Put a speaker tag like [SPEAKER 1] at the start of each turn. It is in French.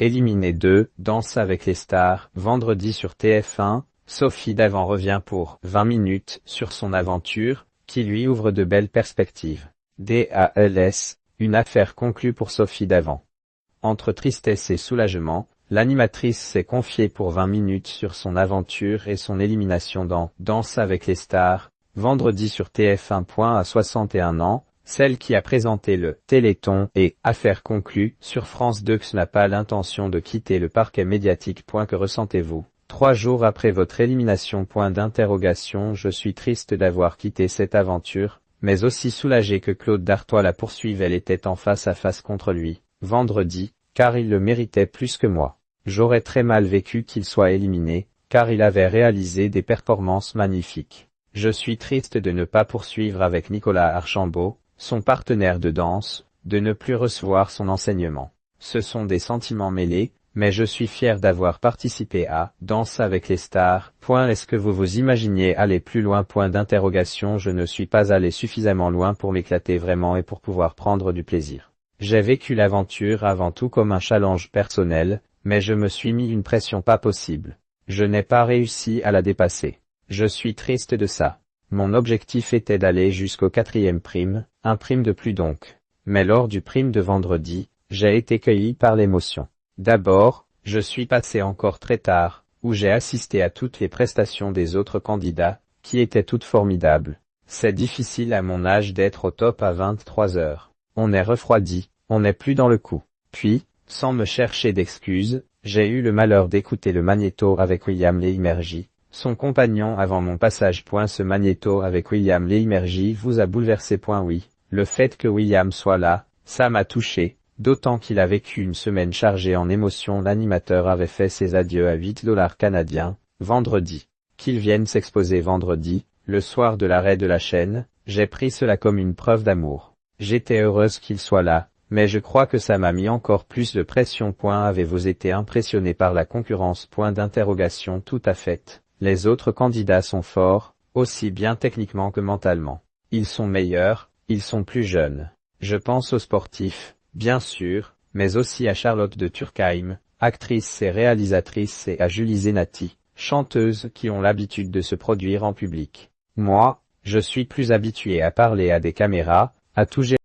[SPEAKER 1] Éliminée 2, Danse avec les stars, vendredi sur TF1, Sophie Davant revient pour 20 minutes sur son aventure, qui lui ouvre de belles perspectives. DALS, une affaire conclue pour Sophie Davant. Entre tristesse et soulagement, l'animatrice s'est confiée pour 20 minutes sur son aventure et son élimination dans Danse avec les stars, vendredi sur TF1. À 61 ans, celle qui a présenté le Téléthon et Affaire conclue sur France 2 n'a pas l'intention de quitter le parquet médiatique. Que ressentez-vous 3 jours après votre élimination? Je suis triste d'avoir quitté cette aventure, mais aussi soulagé que Claude Dartois la poursuive. Elle était en face à face contre lui, vendredi, car il le méritait plus que moi. J'aurais très mal vécu qu'il soit éliminé, car il avait réalisé des performances magnifiques. Je suis triste de ne pas poursuivre avec Nicolas Archambault, son partenaire de danse, de ne plus recevoir son enseignement. Ce sont des sentiments mêlés, mais je suis fier d'avoir participé à Danse avec les stars. Est-ce que vous vous imaginiez aller plus loin? Je ne suis pas allé suffisamment loin pour m'éclater vraiment et pour pouvoir prendre du plaisir. J'ai vécu l'aventure avant tout comme un challenge personnel, mais je me suis mis une pression pas possible. Je n'ai pas réussi à la dépasser. Je suis triste de ça. Mon objectif était d'aller jusqu'au 4e prime, un prime de plus donc. Mais lors du prime de vendredi, j'ai été cueilli par l'émotion. D'abord, je suis passé encore très tard, où j'ai assisté à toutes les prestations des autres candidats, qui étaient toutes formidables. C'est difficile à mon âge d'être au top à 23 heures. On est refroidi, on n'est plus dans le coup. Puis, sans me chercher d'excuses, j'ai eu le malheur d'écouter le magnéto avec William Lémergie, son compagnon avant mon passage. Ce magnéto avec William Lémergie vous a bouleversé? Oui, le fait que William soit là, ça m'a touché, d'autant qu'il a vécu une semaine chargée en émotions. L'animateur avait fait ses adieux à 8$ canadiens, vendredi. Qu'il vienne s'exposer vendredi, le soir de l'arrêt de la chaîne, j'ai pris cela comme une preuve d'amour. J'étais heureuse qu'il soit là, mais je crois que ça m'a mis encore plus de pression. Avez-vous été impressionné par la concurrence? Tout à fait. Les autres candidats sont forts, aussi bien techniquement que mentalement. Ils sont meilleurs, ils sont plus jeunes. Je pense aux sportifs, bien sûr, mais aussi à Charlotte de Turckheim, actrice et réalisatrice, et à Julie Zenati, chanteuse, qui ont l'habitude de se produire en public. Moi, je suis plus habitué à parler à des caméras, à tout gérer.